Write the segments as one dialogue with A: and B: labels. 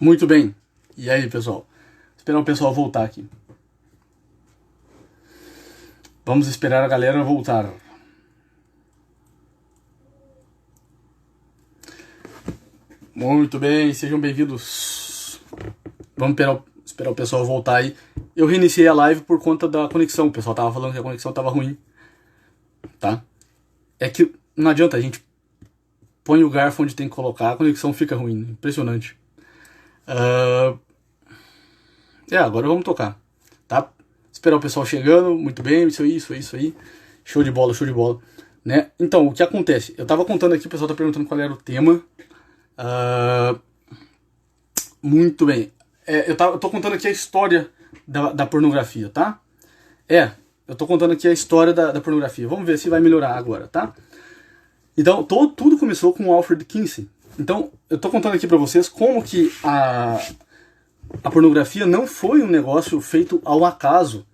A: Muito bem. E aí, pessoal? Esperar o pessoal voltar aqui. Vamos esperar a galera voltar. Muito bem, sejam bem-vindos. Vamos esperar o pessoal voltar aí. Eu reiniciei a live por conta da conexão. O pessoal tava falando que a conexão tava ruim. Tá? É que não adianta, a gente põe o garfo onde tem que colocar, a conexão fica ruim. Impressionante. Agora vamos tocar. Tá? Esperar o pessoal chegando. Muito bem, isso aí. Show de bola. Né? Então, o que acontece? Eu tava contando aqui, o pessoal tá perguntando qual era o tema. Muito bem. Eu tô contando aqui a história da pornografia, tá? Eu tô contando aqui a história da pornografia. Vamos ver se vai melhorar agora, tá? Então, tudo começou com o Alfred Kinsey. Então, eu tô contando aqui pra vocês como que a pornografia não foi um negócio feito ao acaso.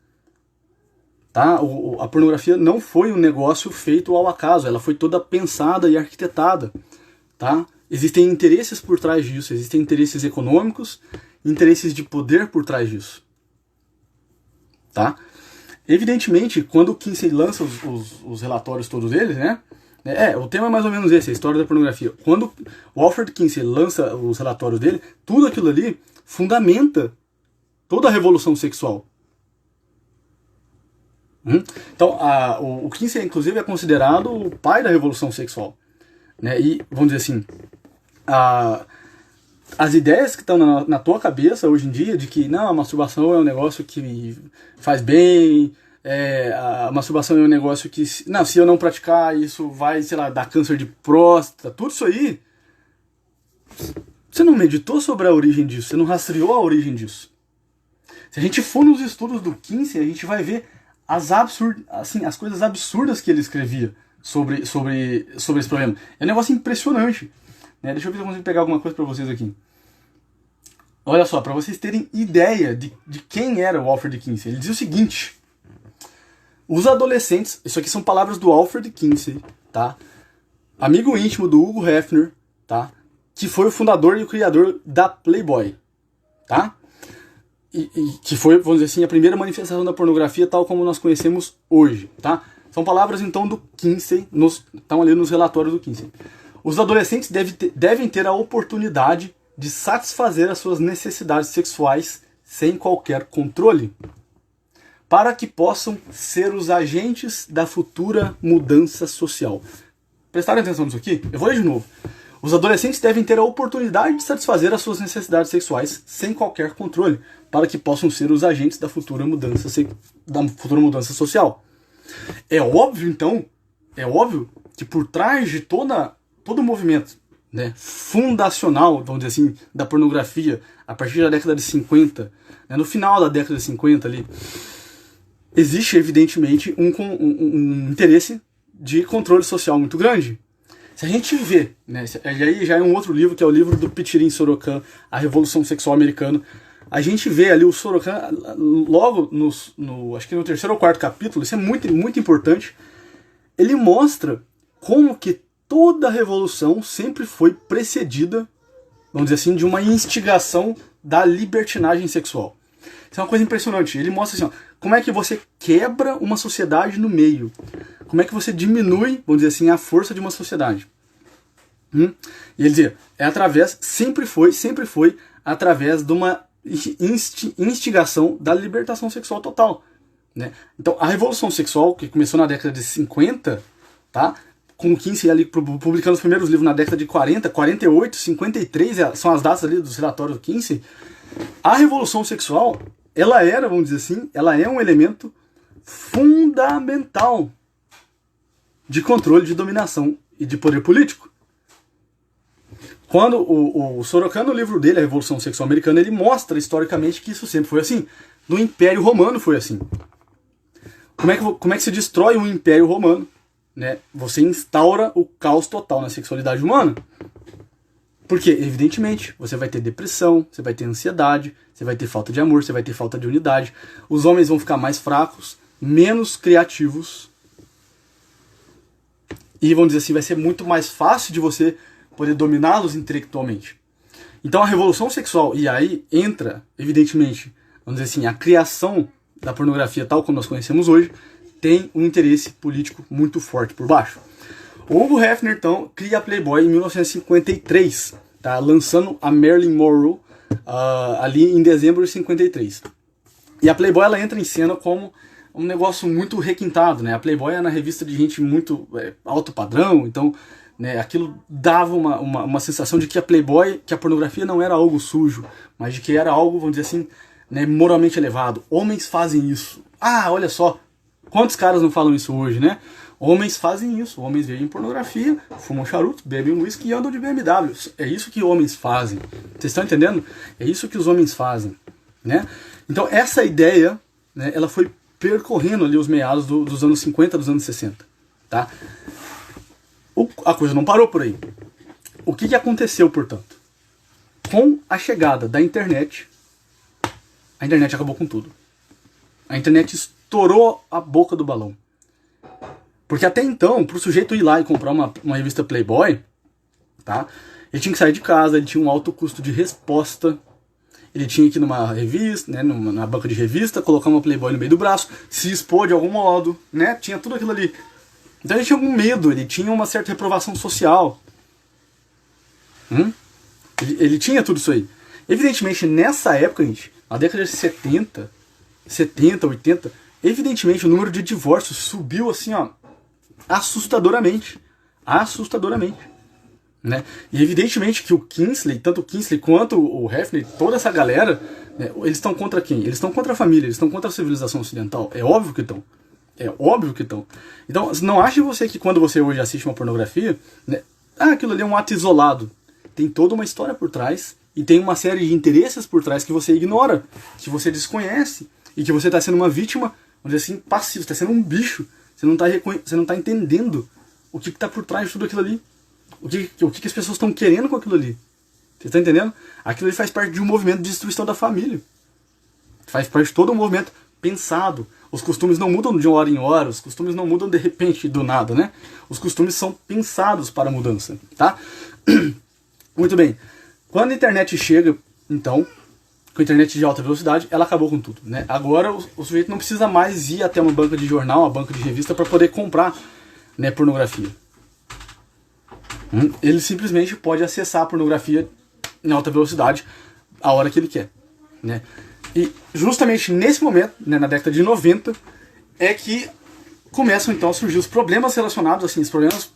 A: Tá? A pornografia não foi um negócio feito ao acaso. Ela foi toda pensada e arquitetada. Tá? Existem interesses por trás disso. Existem interesses econômicos, interesses de poder por trás disso. Tá? Evidentemente, quando o Kinsey lança os relatórios todos eles, né? O tema é mais ou menos esse, a história da pornografia. Quando o Alfred Kinsey lança os relatórios dele, tudo aquilo ali fundamenta toda a revolução sexual. Então, o Kinsey, inclusive, é considerado o pai da revolução sexual. Né? E, vamos dizer assim, as ideias que estão na tua cabeça hoje em dia, de que não, a masturbação é um negócio que faz bem, a masturbação é um negócio que, não, se eu não praticar, isso vai, sei lá, dar câncer de próstata, tudo isso aí, você não meditou sobre a origem disso, você não rastreou a origem disso. Se a gente for nos estudos do Kinsey, a gente vai ver as coisas absurdas que ele escrevia sobre esse problema. É um negócio impressionante. Né? Deixa eu ver se eu consigo pegar alguma coisa para vocês aqui. Olha só, para vocês terem ideia de quem era o Alfred Kinsey. Ele dizia o seguinte: os adolescentes, isso aqui são palavras do Alfred Kinsey, tá? Amigo íntimo do Hugo Hefner, tá? Que foi o fundador e o criador da Playboy, tá? E que foi, vamos dizer assim, a primeira manifestação da pornografia tal como nós conhecemos hoje, tá? São palavras, então, do Kinsey, estão ali nos relatórios do Kinsey. Os adolescentes devem ter a oportunidade de satisfazer as suas necessidades sexuais sem qualquer controle, para que possam ser os agentes da futura mudança social. Prestaram atenção nisso aqui? Eu vou ler de novo. Os adolescentes devem ter a oportunidade de satisfazer as suas necessidades sexuais sem qualquer controle, para que possam ser os agentes da futura mudança social. É óbvio, então, que por trás de todo o movimento, né, fundacional, vamos dizer assim, da pornografia, a partir da década de 50, né, no final da década de 50 ali, existe evidentemente um interesse de controle social muito grande. Se a gente vê, né, aí já é um outro livro, que é o livro do Pichirin Sorokan, A Revolução Sexual Americana, a gente vê ali o Sorokan logo acho que no terceiro ou quarto capítulo, isso é muito, muito importante, ele mostra como que toda a revolução sempre foi precedida, vamos dizer assim, de uma instigação da libertinagem sexual. Isso é uma coisa impressionante. Ele mostra assim, como é que você quebra uma sociedade no meio. Como é que você diminui, vamos dizer assim, a força de uma sociedade. E ele dizia, sempre foi através de uma instigação da libertação sexual total. Né? Então, a revolução sexual, que começou na década de 50, tá? Com o Kinsey ali publicando os primeiros livros na década de 40, 48, 53, são as datas ali dos relatórios do Kinsey. A revolução sexual, ela era, vamos dizer assim, ela é um elemento fundamental de controle, de dominação e de poder político. Quando o Sorokan, no livro dele, A Revolução Sexual Americana, ele mostra historicamente que isso sempre foi assim. No Império Romano foi assim. Como é que se destrói um Império Romano? Né? Você instaura o caos total na sexualidade humana. Porque, evidentemente, você vai ter depressão, você vai ter ansiedade, você vai ter falta de amor, você vai ter falta de unidade. Os homens vão ficar mais fracos, menos criativos. E, vamos dizer assim, vai ser muito mais fácil de você poder dominá-los intelectualmente. Então a revolução sexual, e aí entra, evidentemente, vamos dizer assim, a criação da pornografia tal como nós conhecemos hoje, tem um interesse político muito forte por baixo. O Hugo Hefner, então, cria a Playboy em 1953, tá? Lançando a Marilyn Monroe ali em dezembro de 53. E a Playboy ela entra em cena como um negócio muito requintado, né? A Playboy é na revista de gente muito alto padrão, então, né, aquilo dava uma sensação de que a Playboy, que a pornografia não era algo sujo, mas de que era algo, vamos dizer assim, né, moralmente elevado. Homens fazem isso. Ah, olha só, quantos caras não falam isso hoje, né? Homens fazem isso, homens veem pornografia, fumam charuto, bebem whisky e andam de BMW. É isso que homens fazem. Vocês estão entendendo? É isso que os homens fazem, né? Então essa ideia, né, ela foi percorrendo ali os meados dos anos 50, dos anos 60, tá? A coisa não parou por aí. O que aconteceu, portanto? Com a chegada da internet, a internet acabou com tudo. A internet estourou a boca do balão. Porque até então, para o sujeito ir lá e comprar uma revista Playboy, tá? Ele tinha que sair de casa, ele tinha um alto custo de resposta, ele tinha que ir numa revista, né, numa banca de revista, colocar uma Playboy no meio do braço, se expor de algum modo, né? Tinha tudo aquilo ali. Então ele tinha algum medo, ele tinha uma certa reprovação social. Ele tinha tudo isso aí. Evidentemente, nessa época, gente, na década de 70, 80, evidentemente o número de divórcios subiu assim, ó, assustadoramente, né? E evidentemente que o Kingsley, tanto o Kingsley quanto o Hefner, toda essa galera, né, eles estão contra quem? Eles estão contra a família, eles estão contra a civilização ocidental. É óbvio que estão. É óbvio que estão. Então, não ache você que quando você hoje assiste uma pornografia, né, aquilo ali é um ato isolado. Tem toda uma história por trás e tem uma série de interesses por trás que você ignora, que você desconhece e que você está sendo uma vítima, vamos dizer assim, passiva, você está sendo um bicho. Você não tá entendendo o que está por trás de tudo aquilo ali. O que as pessoas estão querendo com aquilo ali. Você está entendendo? Aquilo ali faz parte de um movimento de destruição da família. Faz parte de todo um movimento pensado. Os costumes não mudam de hora em hora, os costumes não mudam de repente, do nada, né? Os costumes são pensados para a mudança, tá? Muito bem. Quando a internet chega, então, com a internet de alta velocidade, ela acabou com tudo, né? Agora o sujeito não precisa mais ir até uma banca de jornal, uma banca de revista para poder comprar, né, pornografia. Ele simplesmente pode acessar a pornografia em alta velocidade a hora que ele quer, né? E justamente nesse momento, né, na década de 90, é que começam então a surgir os problemas relacionados, assim, os problemas,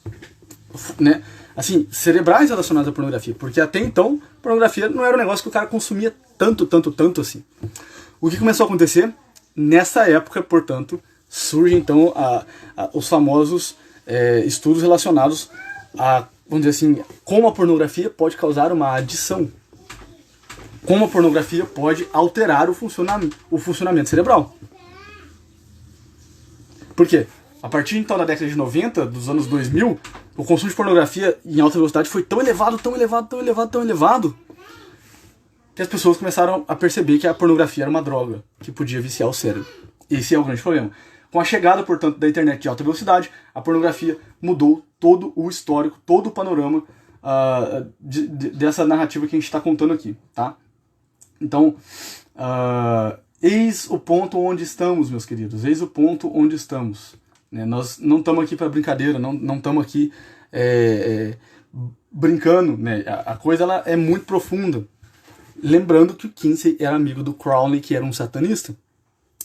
A: né, assim, cerebrais relacionados à pornografia, porque até então pornografia não era um negócio que o cara consumia tanto assim. O que começou a acontecer? Nessa época, portanto, surgem então os famosos estudos relacionados a, vamos dizer assim, como a pornografia pode causar uma adição. Como a pornografia pode alterar o funcionamento cerebral. Por quê? A partir então da década de 90, dos anos 2000, o consumo de pornografia em alta velocidade foi tão elevado, que as pessoas começaram a perceber que a pornografia era uma droga que podia viciar o cérebro. Esse é o grande problema. Com a chegada, portanto, da internet de alta velocidade, a pornografia mudou todo o histórico, todo o panorama dessa narrativa que a gente está contando aqui, tá? Então, eis o ponto onde estamos, meus queridos, eis o ponto onde estamos. Né? Nós não estamos aqui para brincadeira, não estamos aqui brincando, né? A coisa ela é muito profunda. Lembrando que o Kinsey era amigo do Crowley, que era um satanista.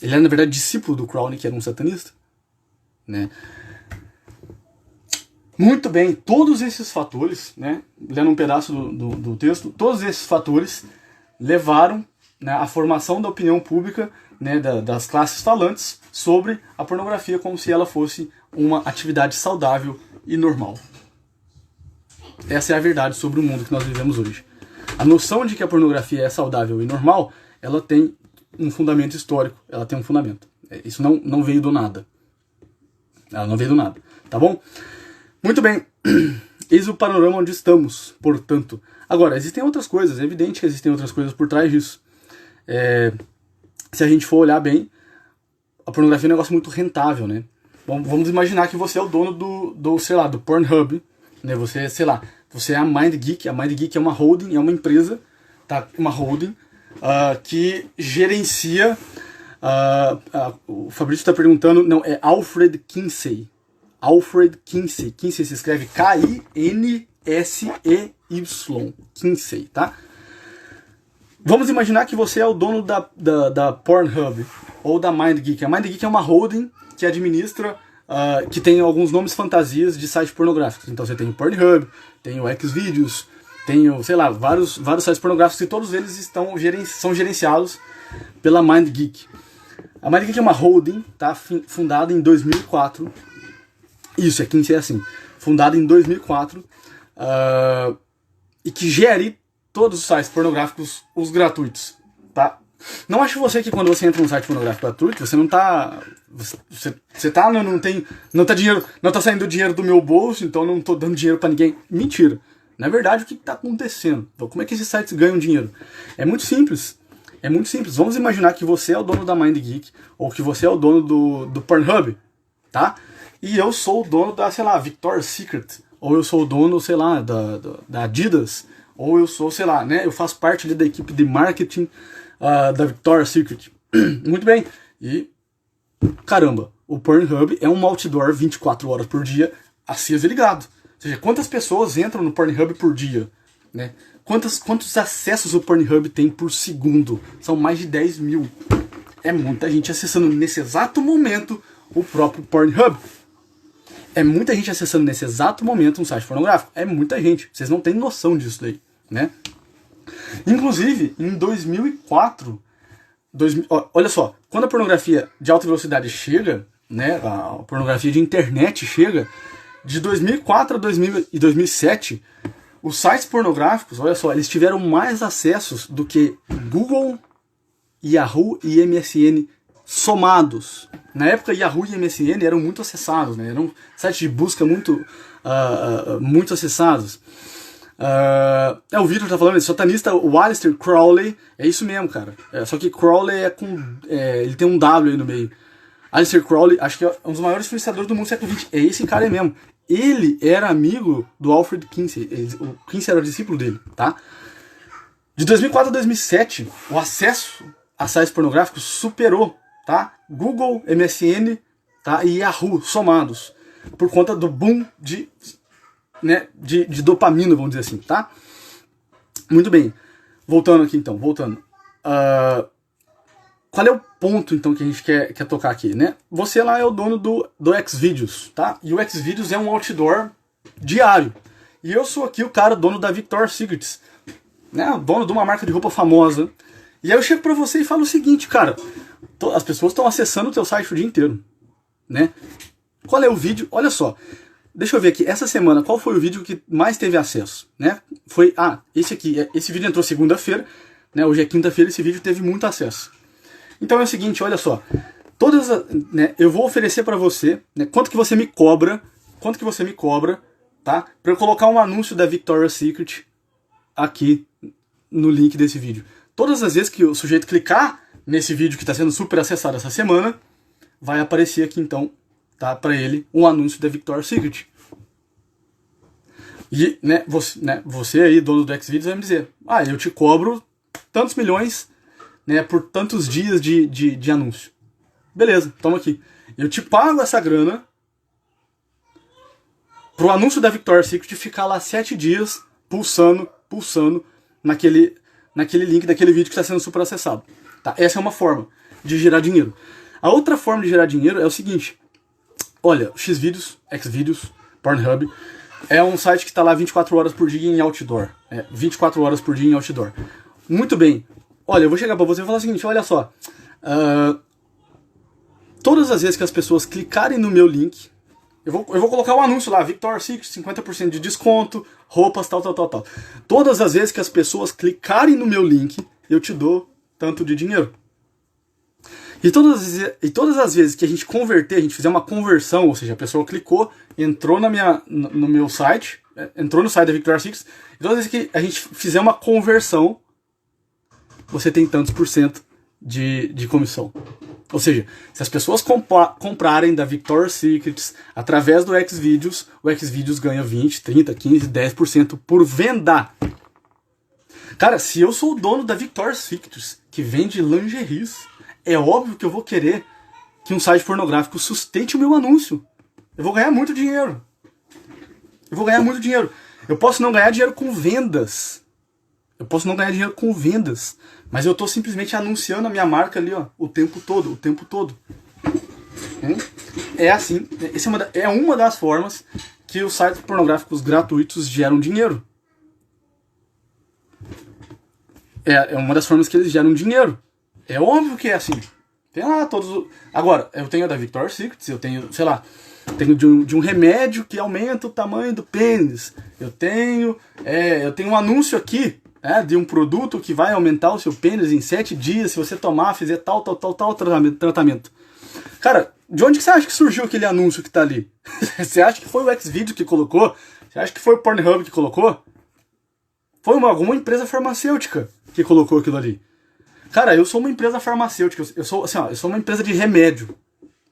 A: Ele era, na verdade, discípulo do Crowley, que era um satanista. Né? Muito bem, todos esses fatores, né, lendo um pedaço do texto, todos esses fatores levaram, né, à formação da opinião pública, né, das classes falantes sobre a pornografia como se ela fosse uma atividade saudável e normal. Essa é a verdade sobre o mundo que nós vivemos hoje. A noção de que a pornografia é saudável e normal, ela tem um fundamento histórico, ela tem um fundamento. Isso não veio do nada. Ela não veio do nada, tá bom? Muito bem, eis o panorama onde estamos, portanto. Agora, existem outras coisas, é evidente que existem outras coisas por trás disso. Se a gente for olhar bem, a pornografia é um negócio muito rentável, né? Bom, vamos imaginar que você é o dono do Pornhub, né? Você é a Mind Geek. A Mind Geek é uma holding, é uma empresa, tá? Uma holding que gerencia. O Fabrício está perguntando, não, é Alfred Kinsey. Alfred Kinsey. Kinsey se escreve Kinsey, Kinsey, tá? Vamos imaginar que você é o dono da Pornhub ou da MindGeek. A MindGeek é uma holding que administra, que tem alguns nomes fantasias de sites pornográficos. Então você tem o Pornhub, tem o Xvideos, tem o, sei lá, vários sites pornográficos e todos eles são gerenciados pela MindGeek. A MindGeek é uma holding, tá, fundada em 2004. Isso, é Kinsey assim. Fundada em 2004 e que gere todos os sites pornográficos, os gratuitos, tá? Não acho você que quando você entra num site pornográfico gratuito, você não tá... Você tá, não tá saindo dinheiro do meu bolso, então não tô dando dinheiro pra ninguém. Mentira. Na verdade, o que tá acontecendo? Então, como é que esses sites ganham dinheiro? É muito simples. É muito simples. Vamos imaginar que você é o dono da MindGeek, ou que você é o dono do Pornhub, tá? E eu sou o dono da, sei lá, Victoria's Secret, ou eu sou o dono, sei lá, da Adidas, ou eu sou, sei lá, né, eu faço parte ali da equipe de marketing da Victoria's Secret. Muito bem. E, caramba, o Pornhub é um outdoor 24 horas por dia, aceso e ligado. Ou seja, quantas pessoas entram no Pornhub por dia, né? Quantos acessos o Pornhub tem por segundo? São mais de 10 mil. É muita gente acessando nesse exato momento o próprio Pornhub. É muita gente acessando nesse exato momento um site pornográfico. É muita gente. Vocês não têm noção disso daí, né? Inclusive, em 2004... olha só, quando a pornografia de alta velocidade chega, né, a pornografia de internet chega, de 2004 a 2007, os sites pornográficos, olha só, eles tiveram mais acessos do que Google, Yahoo e MSN somados. Na época, Yahoo e MSN eram muito acessados, né? Eram sites de busca muito acessados. O Victor tá falando, esse satanista, o Aleister Crowley, é isso mesmo, cara. Só que Crowley ele tem um W aí no meio. Aleister Crowley, acho que é um dos maiores influenciadores do mundo do século XX. É esse cara aí mesmo. Ele era amigo do Alfred Kinsey. O Kinsey era discípulo dele, tá? De 2004 a 2007, o acesso a sites pornográficos superou, tá? Google, MSN, tá? E Yahoo somados. Por conta do boom de dopamina, vamos dizer assim, tá? Muito bem. Voltando aqui então, qual é o ponto então que a gente quer tocar aqui, né? Você lá é o dono do Xvideos, tá? E o Xvideos é um outdoor diário. E eu sou aqui o cara, dono da Victoria's Secret, né? Dono de uma marca de roupa famosa. E aí eu chego pra você e falo o seguinte, cara, as pessoas estão acessando o teu site o dia inteiro, né? Qual é o vídeo? Olha só. Deixa eu ver aqui, essa semana, qual foi o vídeo que mais teve acesso, né? Foi, esse aqui, esse vídeo entrou segunda-feira, né? Hoje é quinta-feira, esse vídeo teve muito acesso. Então é o seguinte, olha só, né, eu vou oferecer para você, né, quanto que você me cobra, tá? Para eu colocar um anúncio da Victoria's Secret aqui no link desse vídeo. Todas as vezes que o sujeito clicar nesse vídeo que está sendo super acessado essa semana, vai aparecer aqui então, tá, para ele um anúncio da Victoria's Secret. E, você aí, dono do Xvideos, vai me dizer, eu te cobro tantos milhões, né, por tantos dias de anúncio. Beleza, toma aqui. Eu te pago essa grana pro anúncio da Victoria's Secret ficar lá 7 dias pulsando naquele link daquele vídeo que está sendo super acessado. Tá? Essa é uma forma de gerar dinheiro. A outra forma de gerar dinheiro é o seguinte. Olha, Xvideos, Pornhub, é um site que está lá 24 horas por dia em outdoor. 24 horas por dia em outdoor. Muito bem. Olha, eu vou chegar pra você e falar o seguinte, olha só. Todas as vezes que as pessoas clicarem no meu link, eu vou colocar um anúncio lá, Victoria's Secret, 50% de desconto, roupas, tal. Todas as vezes que as pessoas clicarem no meu link, eu te dou tanto de dinheiro. E todas as vezes que a gente converter, a gente fizer uma conversão, ou seja, a pessoa clicou, entrou no meu site, entrou no site da Victoria's Secret, e todas as vezes que a gente fizer uma conversão, você tem tantos por cento de comissão. Ou seja, se as pessoas comprarem da Victoria's Secret através do Xvideos, o Xvideos ganha 20, 30, 15, 10% por venda. Cara, se eu sou o dono da Victoria's Secret, que vende lingeries, é óbvio que eu vou querer que um site pornográfico sustente o meu anúncio. Eu vou ganhar muito dinheiro. Eu vou ganhar muito dinheiro. Eu posso não ganhar dinheiro com vendas. Mas eu tô simplesmente anunciando a minha marca ali, ó, o tempo todo. É assim. Essa é uma das formas que os sites pornográficos gratuitos geram dinheiro. É uma das formas que eles geram dinheiro. É óbvio que é assim. Tem lá todos. Agora, eu tenho da Victoria's Secret, eu tenho, sei lá, tenho de um remédio que aumenta o tamanho do pênis. Eu tenho um anúncio aqui, de um produto que vai aumentar o seu pênis em 7 dias se você tomar, fizer tal tratamento. Cara, de onde que você acha que surgiu aquele anúncio que tá ali? Você acha que foi o Xvideo que colocou? Você acha que foi o Pornhub que colocou? Foi alguma empresa farmacêutica que colocou aquilo ali. Cara, eu sou uma empresa farmacêutica, eu sou uma empresa de remédio,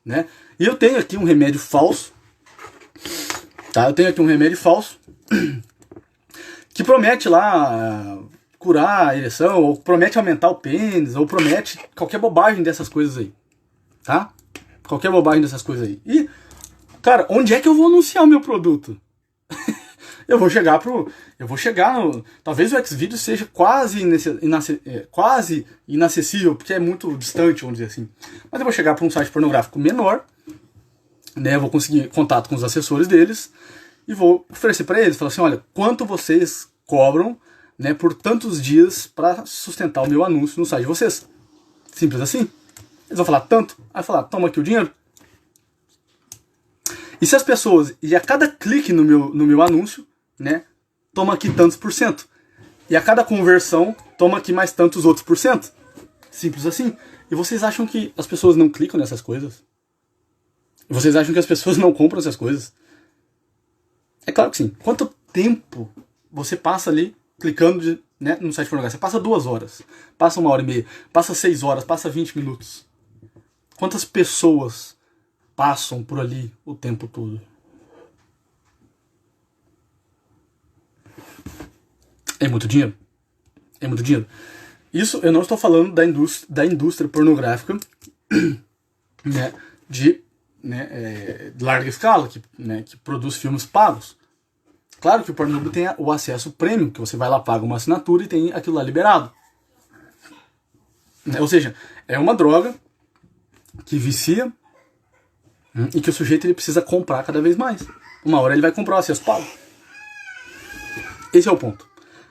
A: né? E eu tenho aqui um remédio falso, tá? Que promete lá curar a ereção, ou promete aumentar o pênis, ou promete qualquer bobagem dessas coisas aí, tá? Qualquer bobagem dessas coisas aí. E, cara, onde é que eu vou anunciar o meu produto? Eu vou chegar no... Talvez o Xvideo seja quase inacessível, porque é muito distante, vamos dizer assim. Mas eu vou chegar para um site pornográfico menor, né? Eu vou conseguir contato com os assessores deles e vou oferecer para eles, falar assim, olha, quanto vocês cobram, né, por tantos dias para sustentar o meu anúncio no site de vocês. Simples assim. Eles vão falar tanto, aí falar, toma aqui o dinheiro. E se as pessoas, e a cada clique no meu anúncio, né, toma aqui tantos %. E a cada conversão, toma aqui mais tantos outros %. Simples assim. E vocês acham que as pessoas não clicam nessas coisas? Vocês acham que as pessoas não compram essas coisas? É claro que sim. Quanto tempo você passa ali clicando né, no site pornográfico? Você passa 2 horas, passa 1h30, passa 6 horas, passa 20 minutos. Quantas pessoas passam por ali o tempo todo? É muito dinheiro. É muito dinheiro. Isso eu não estou falando da indústria pornográfica né, de larga escala, que produz filmes pagos. Claro que o Pornhub tem o acesso premium, que você vai lá, paga uma assinatura e tem aquilo lá liberado. Ou seja, é uma droga que vicia e que o sujeito ele precisa comprar cada vez mais. Uma hora ele vai comprar o acesso pago. Esse é o ponto.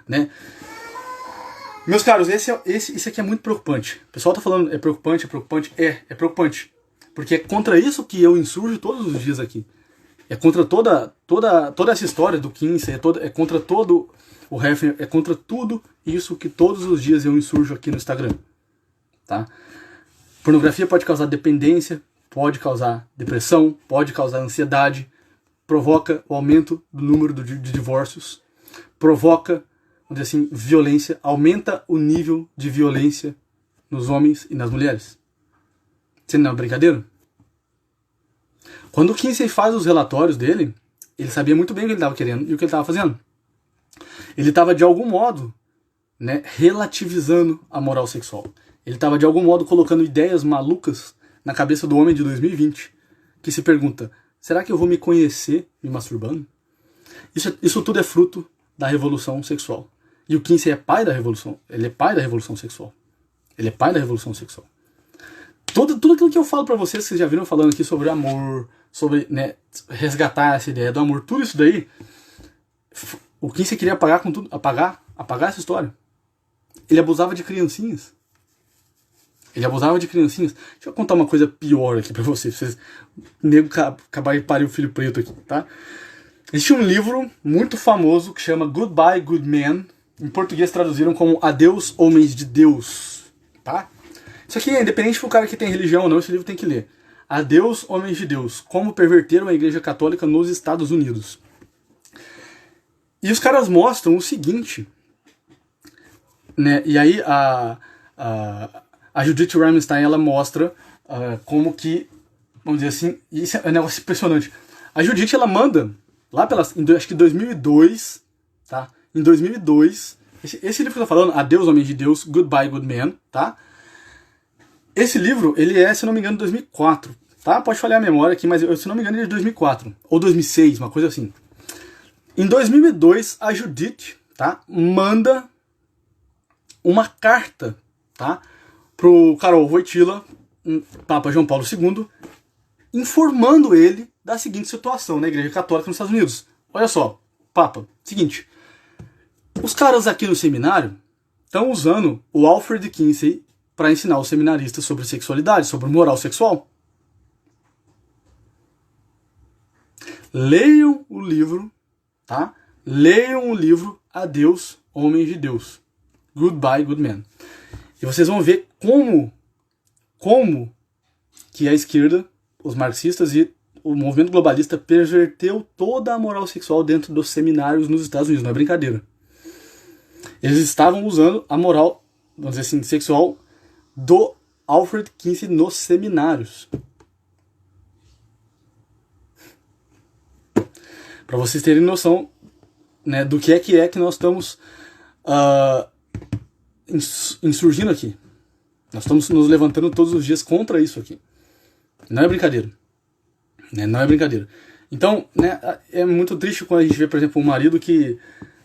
A: Né? Meus caros, isso aqui é muito preocupante. O pessoal tá falando, é preocupante. É preocupante. Porque é contra isso que eu insurjo todos os dias aqui. É contra toda essa história do Kinsey, é contra todo o Hefner, é contra tudo isso que todos os dias eu insurjo aqui no Instagram. Tá? Pornografia pode causar dependência, pode causar depressão, pode causar ansiedade, provoca o aumento do número de divórcios, provoca, vamos dizer assim, violência, aumenta o nível de violência nos homens e nas mulheres. Você não é brincadeira? Quando o Kinsey faz os relatórios dele, ele sabia muito bem o que ele estava querendo e o que ele estava fazendo. Ele estava, de algum modo, né, relativizando a moral sexual. Ele estava, de algum modo, colocando ideias malucas na cabeça do homem de 2020, que se pergunta, será que eu vou me conhecer me masturbando? Isso tudo é fruto da revolução sexual. E o Kinsey é pai da revolução. Ele é pai da revolução sexual. Tudo aquilo que eu falo pra vocês, que vocês já viram falando aqui sobre amor, sobre resgatar essa ideia do amor, tudo isso daí, o Kinsey queria apagar com tudo, apagar essa história. Ele abusava de criancinhas. Deixa eu contar uma coisa pior aqui pra vocês nego acabarem de parir o filho preto aqui, tá? Existe um livro muito famoso que chama Goodbye Good Men. Em português traduziram como Adeus Homens de Deus, tá? Isso aqui é independente do cara que tem religião ou não, esse livro tem que ler. Adeus Homens de Deus, como perverteram a Igreja Católica nos Estados Unidos. E os caras mostram o seguinte, né? E aí a Judith Ramenstein, ela mostra como que, vamos dizer assim, isso é um negócio impressionante. A Judith, ela manda, lá acho que 2002, tá? Em 2002, Esse livro que eu tô falando, Adeus, Homens de Deus, Goodbye, Good Man, tá? Esse livro, ele é, se não me engano, de 2004, tá? Pode falhar a memória aqui, mas se não me engano ele é de 2004, ou 2006, uma coisa assim. Em 2002, a Judith, tá? Manda uma carta, tá? Pro Karol Wojtyla, Papa João Paulo II, informando ele da seguinte situação na Igreja Católica nos Estados Unidos. Olha só, Papa, seguinte, os caras aqui no seminário estão usando o Alfred Kinsey para ensinar os seminaristas sobre sexualidade, sobre moral sexual. Leiam o livro, tá? Leiam o livro Adeus, Homens de Deus. Goodbye, Good Man. E vocês vão ver como que a esquerda, os marxistas e o movimento globalista perverteu toda a moral sexual dentro dos seminários nos Estados Unidos. Não é brincadeira. Eles estavam usando a moral, vamos dizer assim, sexual do Alfred Kinsey nos seminários. Para vocês terem noção, né, do que é que nós estamos insurgindo aqui. Nós estamos nos levantando todos os dias contra isso aqui. Não é brincadeira. Né, não é brincadeira. Então, né, é muito triste quando a gente vê, por exemplo, um marido que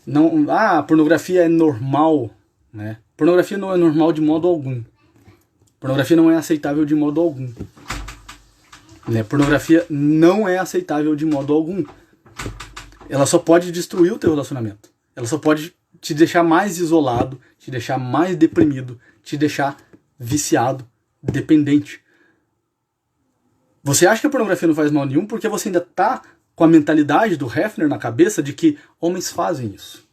A: não... Ah, a pornografia é normal. Né? Pornografia não é normal de modo algum. Pornografia não é aceitável de modo algum. Né? Pornografia não é aceitável de modo algum. Ela só pode destruir o teu relacionamento. Ela só pode te deixar mais isolado, te deixar mais deprimido, te deixar viciado, dependente. Você acha que a pornografia não faz mal nenhum porque você ainda tá com a mentalidade do Hefner na cabeça de que homens fazem isso.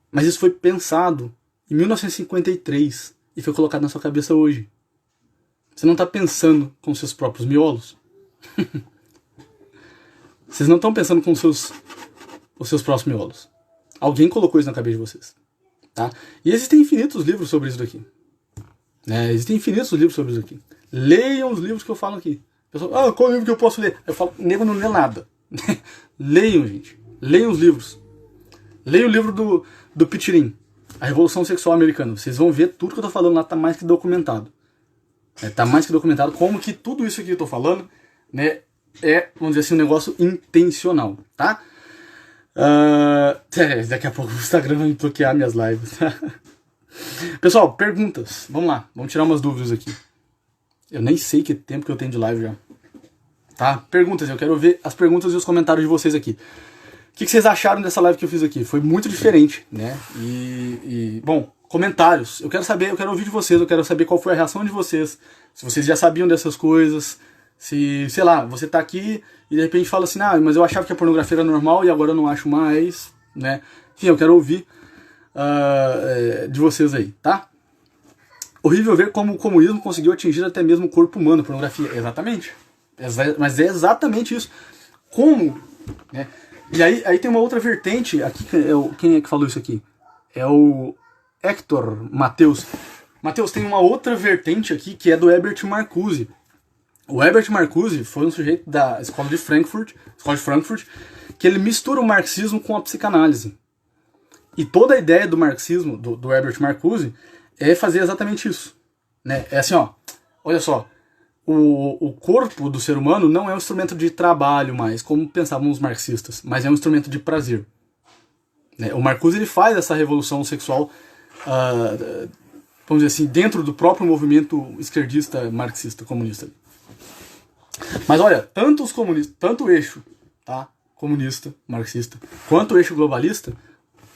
A: Mas isso foi pensado em 1953 e foi colocado na sua cabeça hoje. Você não está pensando com seus próprios miolos. Vocês não estão pensando com os seus próprios miolos. Alguém colocou isso na cabeça de vocês. Tá? E existem infinitos livros sobre isso daqui. Existem infinitos livros sobre isso aqui. Leiam os livros que eu falo aqui. Pessoal, qual livro que eu posso ler? Eu falo, nego não lê nada. Leiam, gente. Leiam os livros. Leiam o livro do Pichirin, A Revolução Sexual Americana. Vocês vão ver tudo que eu tô falando lá, tá mais que documentado. Tá mais que documentado como que tudo isso aqui que eu tô falando, né, vamos dizer assim, um negócio intencional, tá? Daqui a pouco o Instagram vai bloquear minhas lives. Pessoal, perguntas. Vamos lá, vamos tirar umas dúvidas aqui. Eu nem sei que tempo que eu tenho de live já. Tá? Perguntas, eu quero ver as perguntas e os comentários de vocês aqui. O que vocês acharam dessa live que eu fiz aqui? Foi muito diferente, né? Bom, comentários. Eu quero saber, eu quero ouvir de vocês, eu quero saber qual foi a reação de vocês. Se vocês já sabiam dessas coisas. Se, sei lá, você tá aqui e de repente fala assim, mas eu achava que a pornografia era normal e agora eu não acho mais, né? Enfim, eu quero ouvir de vocês aí, tá? Horrível ver como o comunismo conseguiu atingir até mesmo o corpo humano, pornografia. Exatamente. Mas é exatamente isso. Como, né? E aí tem uma outra vertente, aqui, quem é que falou isso aqui? É o Hector Mateus. Mateus, tem uma outra vertente aqui que é do Herbert Marcuse. O Herbert Marcuse foi um sujeito da escola de Frankfurt, que ele mistura o marxismo com a psicanálise. E toda a ideia do marxismo, do Herbert Marcuse, é fazer exatamente isso. Né? É assim, ó, olha só, o corpo do ser humano não é um instrumento de trabalho mais, como pensavam os marxistas, mas é um instrumento de prazer. Né? O Marcuse ele faz essa revolução sexual, vamos dizer assim, dentro do próprio movimento esquerdista, marxista, comunista. Mas olha, tanto os comunistas, tanto o eixo, tá, comunista, marxista, quanto o eixo globalista,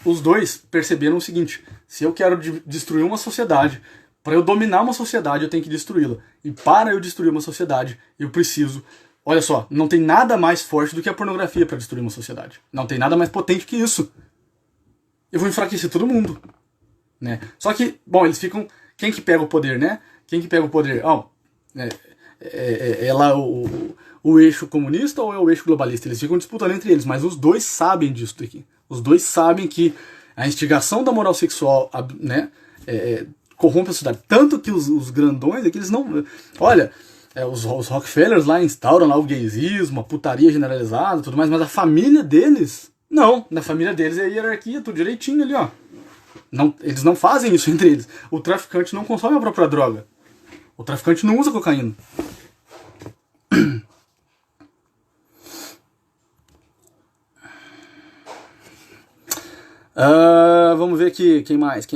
A: os dois perceberam o seguinte: se eu quero destruir uma sociedade, para eu dominar uma sociedade eu tenho que destruí-la. E para eu destruir uma sociedade, eu preciso... Olha só, não tem nada mais forte do que a pornografia para destruir uma sociedade. Não tem nada mais potente que isso. Eu vou enfraquecer todo mundo. Né? Só que, bom, eles ficam... Quem que pega o poder, né? Quem que pega o poder? É lá o eixo comunista ou é o eixo globalista? Eles ficam disputando entre eles, mas os dois sabem disso daqui. Os dois sabem que a instigação da moral sexual, né, corrompe a sociedade. Tanto que os grandões, eles não... Olha, os Rockefellers lá instauram lá o gaysismo, a putaria generalizada, tudo mais, mas a família deles Não, na família deles é hierarquia, tudo direitinho ali, ó. Não, eles não fazem isso entre eles. O traficante não consome a própria droga. O traficante não usa cocaína. Vamos ver aqui. Quem mais?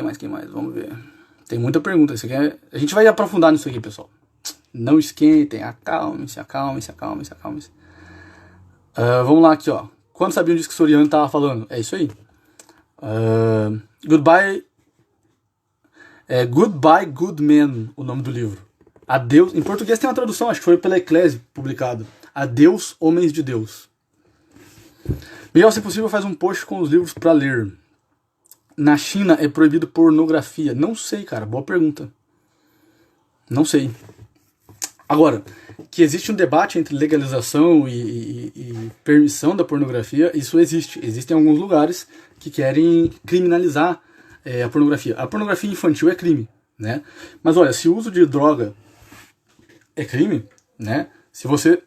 A: Vamos ver. Tem muita pergunta. Isso aqui a gente vai aprofundar nisso aqui, pessoal. Não esquentem. Acalme-se. Vamos lá aqui, ó. Quando sabiam disso que Soriano tava falando? É isso aí. Goodbye, Good Men, o nome do livro. Adeus, em português tem uma tradução, acho que foi pela Eclésia publicado. Adeus, Homens de Deus. Miguel, se possível, faz um post com os livros para ler. Na China é proibido pornografia. Não sei, cara, boa pergunta. Não sei. Agora, que existe um debate entre legalização e permissão da pornografia, isso existe. Existem alguns lugares que querem criminalizar a pornografia. A pornografia infantil é crime, né? Mas olha, se o uso de droga é crime, né? Se você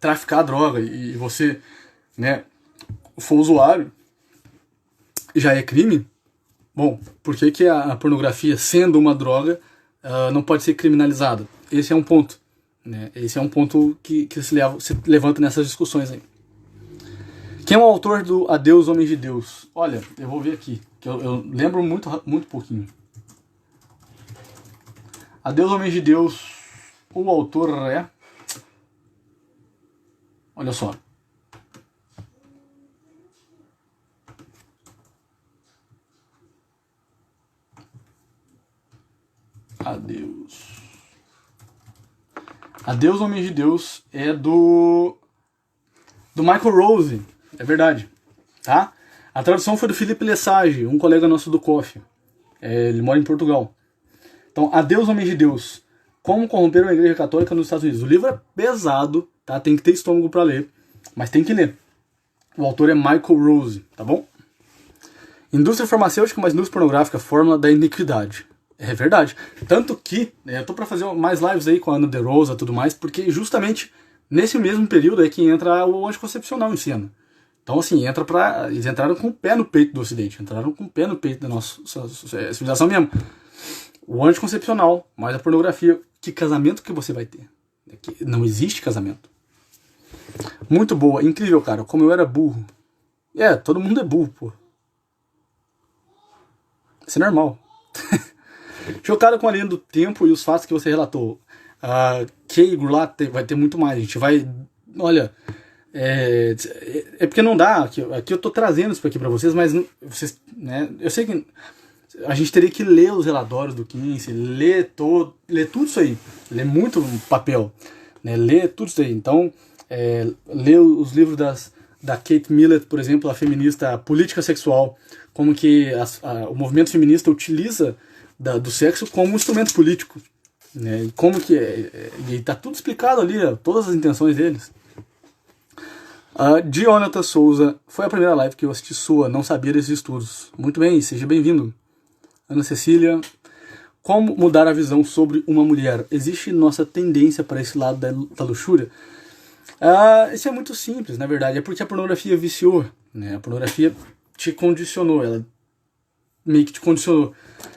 A: traficar droga e você, né, for usuário, já é crime. Bom, por que a pornografia, sendo uma droga, não pode ser criminalizada? Esse é um ponto, né? Esse é um ponto que se levanta nessas discussões aí. Quem é o autor do Adeus, Homens de Deus? Olha, eu vou ver aqui, que eu lembro muito pouquinho. Adeus, Homens de Deus, o autor é... Olha só. Adeus. Adeus, Homens de Deus é do Michael Rose, é verdade, tá? A tradução foi do Philippe Lesage, um colega nosso do COF. Ele mora em Portugal. Então, Adeus, Homens de Deus. Como corromper a Igreja Católica nos Estados Unidos. O livro é pesado, tá? Tem que ter estômago para ler, mas tem que ler. O autor é Michael Rose, tá bom? Indústria farmacêutica, mas indústria pornográfica, fórmula da iniquidade. É verdade. Tanto que, eu tô pra fazer mais lives aí com a Ana de Rosa e tudo mais, porque justamente nesse mesmo período é que entra o anticoncepcional em cena. Então, assim, eles entraram com o pé no peito do Ocidente, entraram com o pé no peito da nossa civilização mesmo. O anticoncepcional, mais a pornografia. Que casamento que você vai ter? Não existe casamento. Muito boa, incrível, cara. Como eu era burro. Todo mundo é burro, pô. Isso é normal. Chocado com a linha do tempo e os fatos que você relatou. Kay Grulat vai ter muito mais. A gente vai... Olha... É porque não dá. Aqui eu tô trazendo isso aqui pra vocês, mas vocês, né, eu sei que a gente teria que ler os relatórios do Kinsey, ler tudo isso aí. Ler muito papel. Né, ler tudo isso aí. Então, ler os livros da Kate Millett, por exemplo, a feminista política sexual, como que o movimento feminista utiliza do sexo como um instrumento político, né? E como que e tá tudo explicado ali, todas as intenções deles. Jonathan Souza, foi a primeira live que eu assisti sua, não sabia desses estudos. Muito bem, seja bem-vindo. Ana Cecília, como mudar a visão sobre uma mulher? Existe nossa tendência para esse lado da luxúria? Isso é muito simples, na verdade, é porque a pornografia viciou, né? A pornografia te condicionou, ela meio que te condicionou.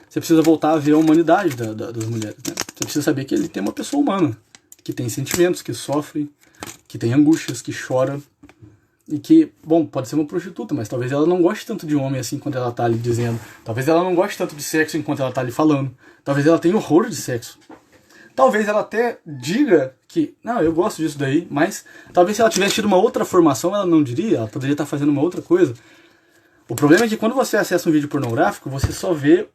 A: Você precisa voltar a ver a humanidade das mulheres, né? Você precisa saber que ele tem uma pessoa humana, que tem sentimentos, que sofre, que tem angústias, que chora, e que, bom, pode ser uma prostituta, mas talvez ela não goste tanto de homem assim enquanto ela tá ali dizendo. Talvez ela não goste tanto de sexo enquanto ela tá ali falando. Talvez ela tenha horror de sexo. Talvez ela até diga que, não, eu gosto disso daí, mas talvez se ela tivesse tido uma outra formação, ela não diria, ela poderia estar fazendo uma outra coisa. O problema é que quando você acessa um vídeo pornográfico, você só vê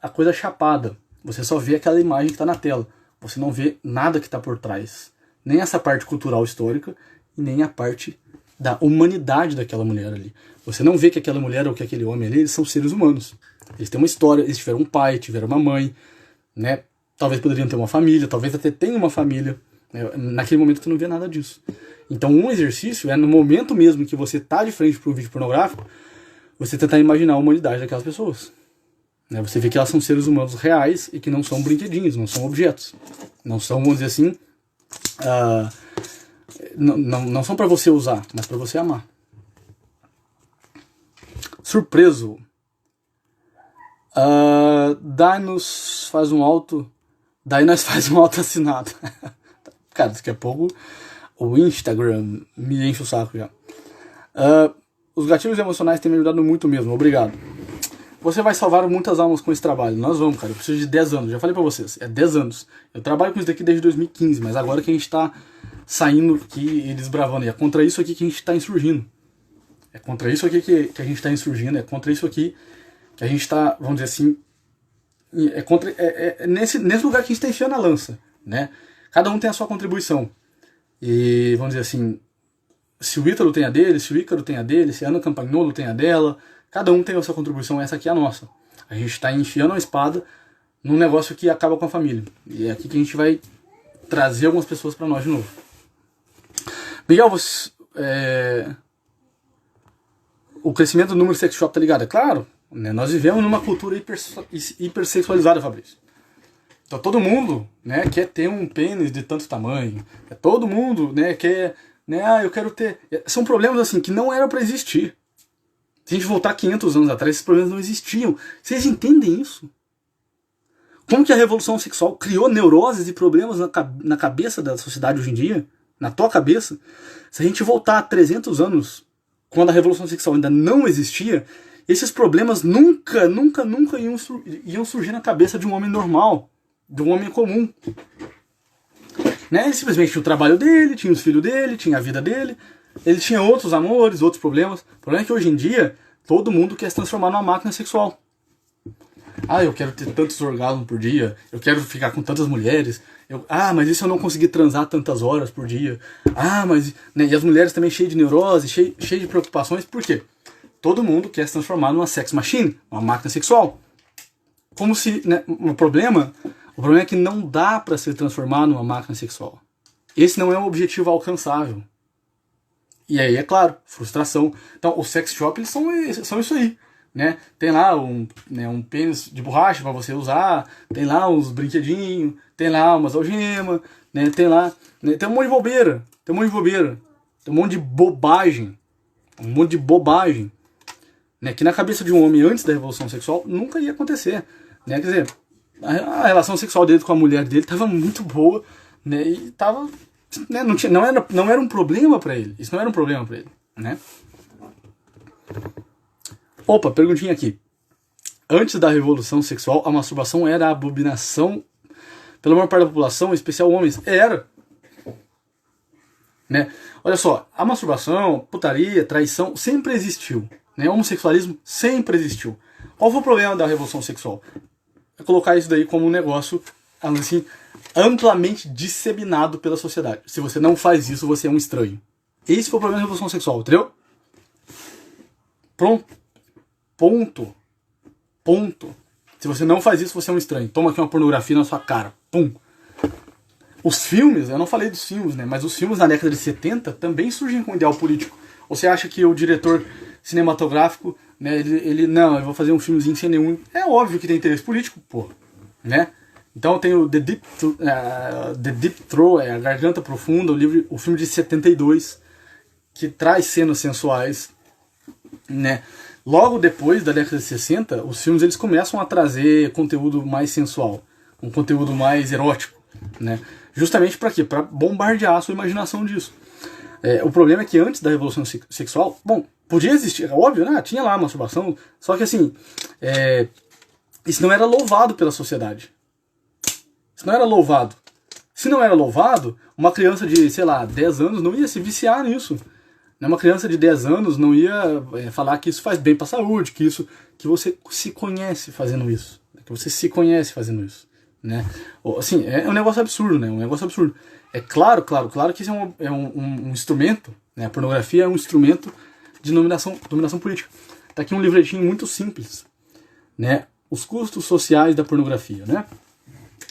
A: a coisa chapada. Você só vê aquela imagem que está na tela. Você não vê nada que está por trás. Nem essa parte cultural histórica e nem a parte da humanidade daquela mulher ali. Você não vê que aquela mulher ou que aquele homem ali, eles são seres humanos. Eles têm uma história, eles tiveram um pai, tiveram uma mãe, né? Talvez poderiam ter uma família, talvez até tenham uma família. Naquele momento você não vê nada disso. Então um exercício é no momento mesmo que você está de frente para um vídeo pornográfico, você tentar imaginar a humanidade daquelas pessoas. Você vê que elas são seres humanos reais e que não são brinquedinhos, não são objetos. Não são, vamos dizer assim, não são para você usar, mas para você amar. Surpreso. Daí nós faz um auto assinado. Cara, daqui a pouco o Instagram me enche o saco já. Os gatilhos emocionais têm me ajudado muito mesmo, obrigado. Você vai salvar muitas almas com esse trabalho. Nós vamos, cara, eu preciso de 10 anos, já falei pra vocês, é 10 anos. Eu trabalho com isso daqui desde 2015, mas agora que a gente tá saindo aqui e desbravando, e é contra isso aqui que a gente tá insurgindo. É contra isso aqui que a gente tá insurgindo, é contra isso aqui que a gente tá, vamos dizer assim, nesse lugar que a gente tá enfiando a lança, né? Cada um tem a sua contribuição. E, vamos dizer assim, se o Ítalo tem a dele, se o Ícaro tem a dele, se a Ana Campagnolo tem a dela, cada um tem a sua contribuição, essa aqui é a nossa. A gente está enfiando a espada num negócio que acaba com a família. E é aqui que a gente vai trazer algumas pessoas para nós de novo. Miguel, o crescimento do número de sex shop tá ligado? É claro, né? Nós vivemos numa cultura hipersexualizada, Fabrício. Então todo mundo, né, quer ter um pênis de tanto tamanho. Todo mundo, né, quer... Né, eu quero ter... São problemas assim que não eram para existir. Se a gente voltar 500 anos atrás, esses problemas não existiam. Vocês entendem isso? Como que a revolução sexual criou neuroses e problemas na cabeça da sociedade hoje em dia? Na tua cabeça? Se a gente voltar 300 anos, quando a revolução sexual ainda não existia, esses problemas nunca iam surgir na cabeça de um homem normal, de um homem comum. Né? Ele simplesmente tinha o trabalho dele, tinha os filhos dele, tinha a vida dele, ele tinha outros amores, outros problemas. O problema é que hoje em dia, todo mundo quer se transformar numa máquina sexual. Eu quero ter tantos orgasmos por dia, eu quero ficar com tantas mulheres, mas e se eu não conseguir transar tantas horas por dia? Mas... Né? E as mulheres também cheias de neurose, cheias de preocupações, por quê? Todo mundo quer se transformar numa sex machine, uma máquina sexual. Como se... Né, o problema é que não dá para se transformar numa máquina sexual. Esse não é um objetivo alcançável. E aí, é claro, frustração. Então, os sex shop, eles são isso aí. Né? Tem lá um pênis de borracha para você usar, tem lá uns brinquedinhos, tem lá umas algemas, né? Tem lá... Né? Tem um monte de bobeira, tem um monte de bobagem. Né? Que na cabeça de um homem antes da revolução sexual nunca ia acontecer. Né? Quer dizer... A relação sexual dele com a mulher dele estava muito boa, né? E tava, né? Não era um problema para ele. Isso não era um problema para ele, né? Opa, perguntinha aqui. Antes da revolução sexual, a masturbação era a abominação pela maior parte da população, em especial homens? Era. Né? Olha só, a masturbação, putaria, traição sempre existiu, né? O homossexualismo sempre existiu. Qual foi o problema da revolução sexual? É colocar isso daí como um negócio assim, amplamente disseminado pela sociedade. Se você não faz isso, você é um estranho. Esse foi o problema da revolução sexual, entendeu? Pronto. Ponto. Se você não faz isso, você é um estranho. Toma aqui uma pornografia na sua cara. Pum. Os filmes, eu não falei dos filmes, né? Mas os filmes na década de 70 também surgem com um ideal político. Ou você acha que o diretor cinematográfico, né, não, eu vou fazer um filmezinho sem nenhum... É óbvio que tem interesse político, pô, né? Então tem o The Deep Throat, a Garganta Profunda, o filme de 72, que traz cenas sensuais, né? Logo depois da década de 60, os filmes eles começam a trazer conteúdo mais sensual, um conteúdo mais erótico, né? Justamente para quê? Para bombardear a sua imaginação disso. O problema é que antes da revolução sexual, bom, podia existir, é óbvio, né? Tinha lá a masturbação, só que assim, isso não era louvado pela sociedade. Isso não era louvado. Se não era louvado, uma criança de, sei lá, 10 anos não ia se viciar nisso. Uma criança de 10 anos não ia falar que isso faz bem para a saúde, que você se conhece fazendo isso. Né? Assim, é um negócio absurdo, né? Um negócio absurdo. É claro que isso é um instrumento, né? A pornografia é um instrumento de dominação política. Tá aqui um livretinho muito simples, né? Os custos sociais da pornografia, né?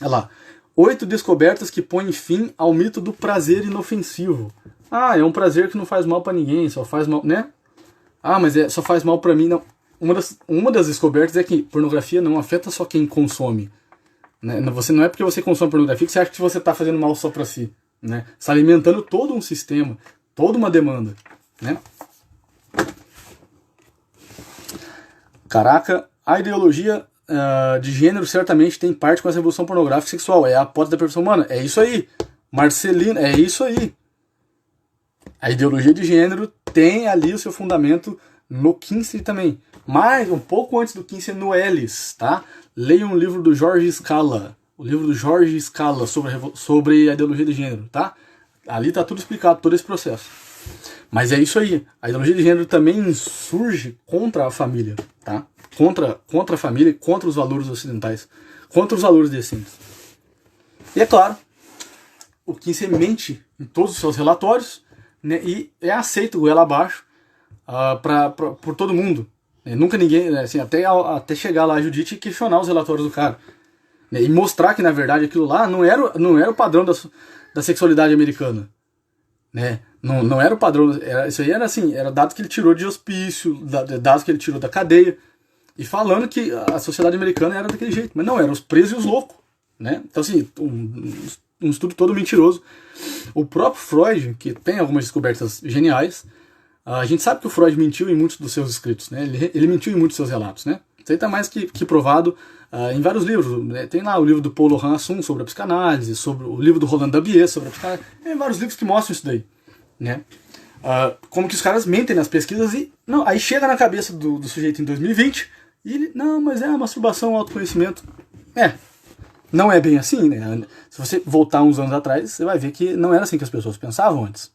A: Olha lá. 8 descobertas que põem fim ao mito do prazer inofensivo. É um prazer que não faz mal pra ninguém, só faz mal, né? Mas só faz mal pra mim, não. Uma das descobertas é que pornografia não afeta só quem consome. Né? Não é porque você consome pornografia que você acha que você está fazendo mal só para si. Né? Você está alimentando todo um sistema, toda uma demanda. Né? Caraca, a ideologia de gênero certamente tem parte com essa evolução pornográfica e sexual. É a hipótese da perfeição humana. É isso aí. Marcelino, é isso aí. A ideologia de gênero tem ali o seu fundamento no Kinsey também. Mas, um pouco antes do Kinsey, no Ellis, tá? Leia um livro do George Scala. O livro do George Scala sobre a ideologia de gênero, tá? Ali tá tudo explicado, todo esse processo. Mas é isso aí. A ideologia de gênero também surge contra a família, tá? Contra a família, contra os valores ocidentais, contra os valores decentes. E é claro, o Kinsey mente em todos os seus relatórios, né, e é aceito goela abaixo por todo mundo. Nunca ninguém, assim, até chegar lá a Judite e questionar os relatórios do cara. Né, e mostrar que, na verdade, aquilo lá não era o padrão da sexualidade americana. Né? Não era o padrão. Isso aí era assim, era dados que ele tirou de hospício, dados que ele tirou da cadeia. E falando que a sociedade americana era daquele jeito. Mas não, eram os presos e os loucos. Né? Então, assim, um estudo todo mentiroso. O próprio Freud, que tem algumas descobertas geniais, a gente sabe que o Freud mentiu em muitos dos seus escritos. Né? Ele mentiu em muitos dos seus relatos. Né? Isso aí está mais que provado em vários livros. Né? Tem lá o livro do Paul Laurent Assun sobre a psicanálise, sobre o livro do Roland Dabier sobre a psicanálise. Tem vários livros que mostram isso daí. Né? Como que os caras mentem nas pesquisas e não, aí chega na cabeça do sujeito em 2020 e ele, não, mas é masturbação, autoconhecimento. Não é bem assim, né? Se você voltar uns anos atrás, você vai ver que não era assim que as pessoas pensavam antes.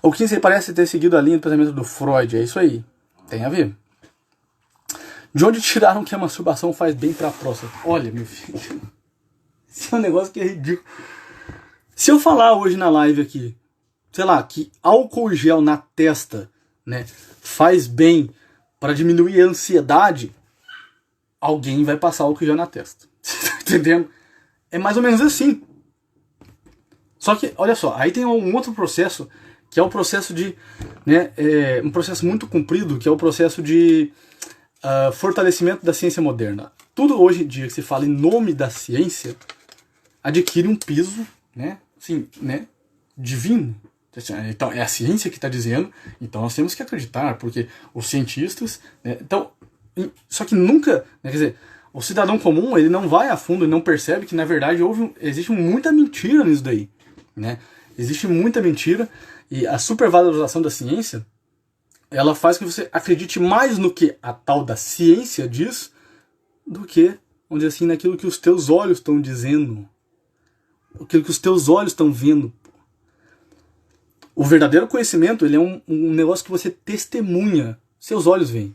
A: O Kinsey parece ter seguido a linha do pensamento do Freud, é isso aí. Tem a ver. De onde tiraram que a masturbação faz bem pra próstata? Olha, meu filho, esse é um negócio que é ridículo. Se eu falar hoje na live aqui, sei lá, que álcool gel na testa, né, faz bem para diminuir a ansiedade, alguém vai passar álcool gel na testa. Você tá entendendo? É mais ou menos assim. Só que, olha só, aí tem um outro processo, que é o processo de, né, um processo muito comprido, que é o processo de fortalecimento da ciência moderna. Tudo hoje em dia que se fala em nome da ciência adquire um piso, né, assim, né, divino. Então é a ciência que está dizendo, então nós temos que acreditar, porque os cientistas, né, então, só que nunca, né, quer dizer, o cidadão comum, ele não vai a fundo e não percebe que na verdade existe muita mentira nisso daí, né? Existe muita mentira e a supervalorização da ciência, ela faz com que você acredite mais no que a tal da ciência diz do que, vamos dizer assim, naquilo que os teus olhos estão dizendo, aquilo que os teus olhos estão vendo. O verdadeiro conhecimento, ele é um negócio que você testemunha, seus olhos veem.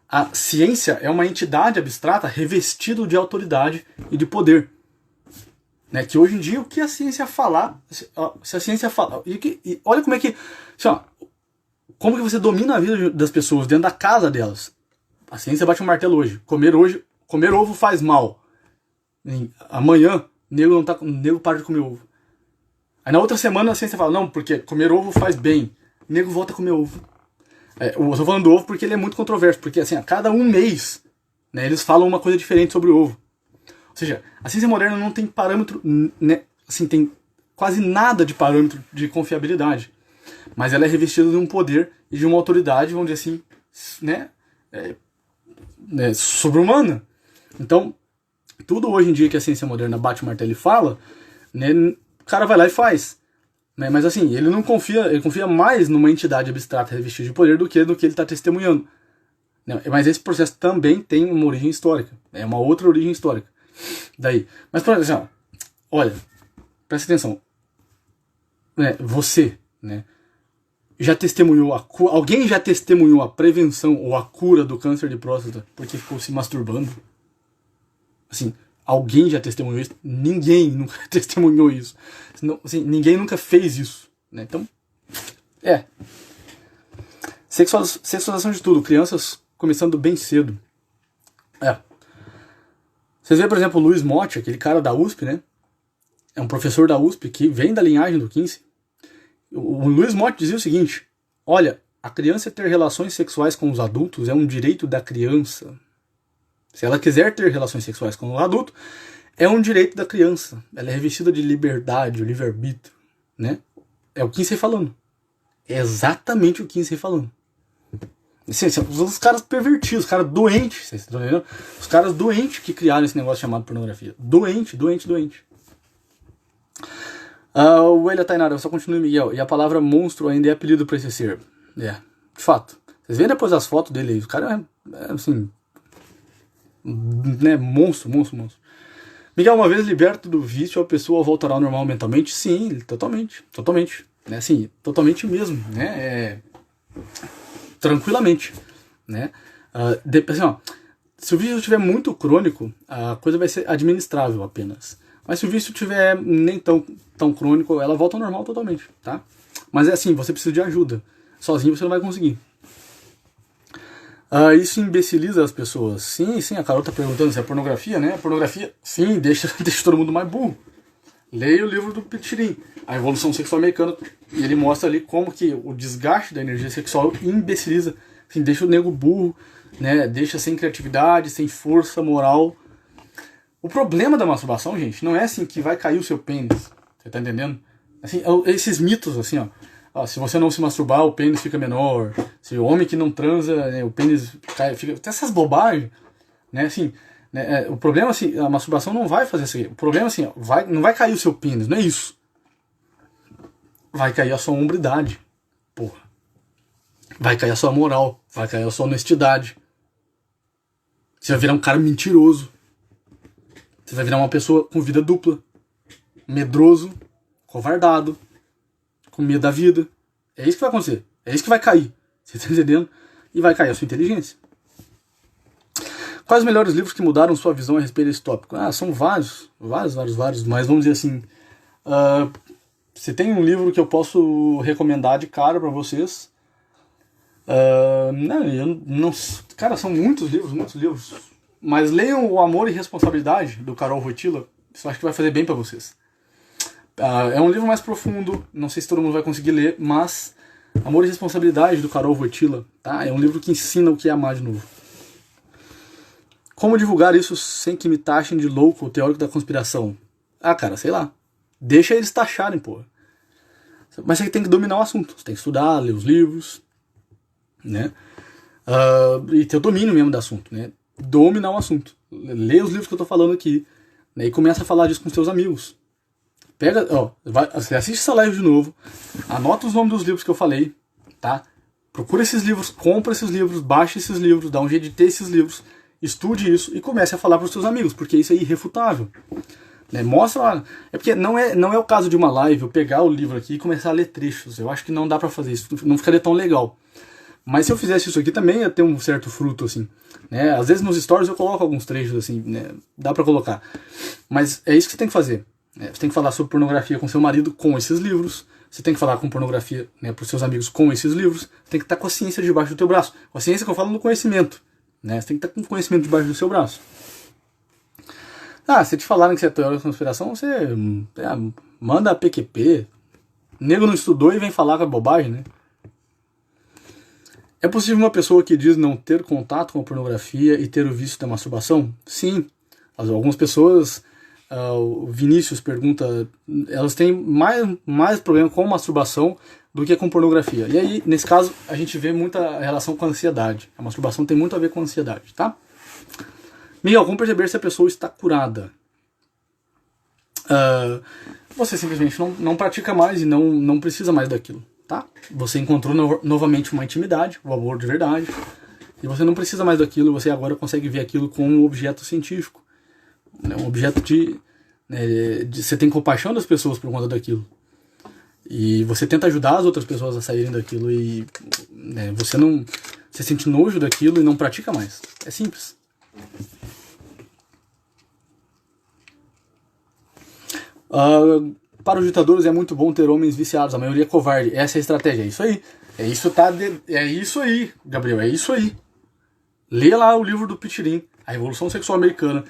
A: A ciência é uma entidade abstrata revestida de autoridade e de poder. Né? Que hoje em dia, o que a ciência falar, se a ciência falar, e olha como é que, assim, ó, como que você domina a vida das pessoas dentro da casa delas. A ciência bate um martelo hoje. Comer ovo faz mal. Amanhã, nego para de comer ovo. Aí na outra semana a ciência fala, não, porque comer ovo faz bem. O nego volta a comer ovo. Eu estou falando do ovo porque ele é muito controverso, porque assim, a cada um mês, né, eles falam uma coisa diferente sobre o ovo. Ou seja, a ciência moderna não tem parâmetro, né, assim, tem quase nada de parâmetro de confiabilidade. Mas ela é revestida de um poder e de uma autoridade, vamos dizer assim, né, sobre-humana. Então, tudo hoje em dia que a ciência moderna bate o martelo e fala, né, o cara vai lá e faz. Né? Mas assim, ele confia mais numa entidade abstrata revestida de poder do que ele está testemunhando. Né? Mas esse processo também tem uma origem histórica. É uma outra origem histórica. Daí. Mas, por exemplo, olha, presta atenção. Né? Você, né, já testemunhou alguém já testemunhou a prevenção ou a cura do câncer de próstata porque ficou se masturbando? Assim, alguém já testemunhou isso? Ninguém nunca testemunhou isso. Assim, ninguém nunca fez isso. Né? Então, sexualização de tudo. Crianças começando bem cedo. Vocês vê, por exemplo, o Luiz Motti, aquele cara da USP, né? É um professor da USP que vem da linhagem do Kinsey. O Luiz Motti dizia o seguinte: olha, a criança ter relações sexuais com os adultos é um direito da criança. Se ela quiser ter relações sexuais com o adulto, é um direito da criança. Ela é revestida de liberdade, o livre-arbítrio. Né? É o Kinsey falando. É exatamente o Kinsey falando. Assim, os caras pervertidos, os caras doentes, vocês estão entendendo? Os caras doentes que criaram esse negócio chamado pornografia. Doente, doente, doente. O Elia Tainara, eu só continuo, Miguel. E a palavra monstro ainda é apelido pra esse ser. De fato. Vocês veem depois as fotos dele aí, o cara é assim, né, monstro, monstro, monstro. Miguel, uma vez liberto do vício, a pessoa voltará ao normal mentalmente? Sim, totalmente, totalmente. Né, assim, totalmente mesmo, né, tranquilamente, né. Assim, ó, se o vício estiver muito crônico, a coisa vai ser administrável apenas. Mas se o vício estiver nem tão crônico, ela volta ao normal totalmente, tá? Mas é assim, você precisa de ajuda. Sozinho você não vai conseguir. Isso imbeciliza as pessoas. Sim, a Carol tá perguntando se é pornografia, né? Pornografia, sim, deixa todo mundo mais burro. Leia o livro do Petirin, A Evolução Sexual Americana, e ele mostra ali como que o desgaste da energia sexual imbeciliza, assim, deixa o nego burro, né? Deixa sem criatividade, sem força moral. O problema da masturbação, gente, não é assim que vai cair o seu pênis. Você tá entendendo? Assim, esses mitos, assim, ó. Se você não se masturbar, o pênis fica menor. Se o homem que não transa, né, o pênis cai, fica... Tem essas bobagens, né, assim... Né, o problema, assim, a masturbação não vai fazer isso aqui. O problema, assim, ó, não vai cair o seu pênis, não é isso. Vai cair a sua hombridade, porra. Vai cair a sua moral, vai cair a sua honestidade. Você vai virar um cara mentiroso. Você vai virar uma pessoa com vida dupla. Medroso, covardado, com medo da vida. É isso que vai acontecer. É isso que vai cair. Você está entendendo? E vai cair a sua inteligência. Quais os melhores livros que mudaram sua visão a respeito desse tópico? São vários. Mas vamos dizer assim... se tem um livro que eu posso recomendar de cara para vocês... cara, são muitos livros. Mas leiam O Amor e Responsabilidade, do Carol Wojtyla. Isso eu acho que vai fazer bem para vocês. É um livro mais profundo, não sei se todo mundo vai conseguir ler, mas Amor e Responsabilidade, do Carol Wojtyla, tá? É um livro que ensina o que é amar de novo. Como divulgar isso sem que me taxem de louco ou teórico da conspiração? Cara, sei lá. Deixa eles taxarem, porra. Mas você tem que dominar o assunto. Você tem que estudar, ler os livros, né? E ter o domínio mesmo do assunto, né? Dominar o assunto. Lê os livros que eu tô falando aqui, né? E começa a falar disso com seus amigos. Pega, você assiste essa live de novo, anota os nomes dos livros que eu falei, tá? Procura esses livros, compra esses livros, baixa esses livros, dá um jeito de ter esses livros, estude isso e comece a falar para os seus amigos, porque isso é irrefutável. Né? Mostra, é porque não é o caso de uma live eu pegar o livro aqui e começar a ler trechos. Eu acho que não dá para fazer isso, não ficaria tão legal. Mas se eu fizesse isso aqui também ia ter um certo fruto, assim. Né? Às vezes nos stories eu coloco alguns trechos, assim, né? Dá pra colocar. Mas é isso que você tem que fazer. Você tem que falar sobre pornografia com seu marido com esses livros. Você tem que falar com pornografia, né, pros seus amigos com esses livros. Você tem que estar com a ciência debaixo do teu braço. Com a ciência que eu falo no conhecimento. Né? Você tem que estar com o conhecimento debaixo do seu braço. Se te falarem que você é teoria da conspiração, você manda a PQP. O nego não estudou e vem falar com a bobagem, né? É possível uma pessoa que diz não ter contato com a pornografia e ter o vício da masturbação? Sim. Algumas pessoas, o Vinícius pergunta, elas têm mais problema com masturbação do que com pornografia. E aí, nesse caso, a gente vê muita relação com a ansiedade. A masturbação tem muito a ver com a ansiedade, tá? Miguel, como perceber se a pessoa está curada? Você simplesmente não pratica mais e não precisa mais daquilo. Tá? Você encontrou novamente uma intimidade, o amor de verdade, e você não precisa mais daquilo, você agora consegue ver aquilo como um objeto científico, né? Um objeto você tem compaixão das pessoas por conta daquilo, e você tenta ajudar as outras pessoas a saírem daquilo, e né, você sente nojo daquilo e não pratica mais. É simples. Para os ditadores é muito bom ter homens viciados, a maioria é covarde. Essa é a estratégia, é isso aí. É isso aí, Gabriel, é isso aí. Lê lá o livro do Petirin, A Revolução Sexual Americana.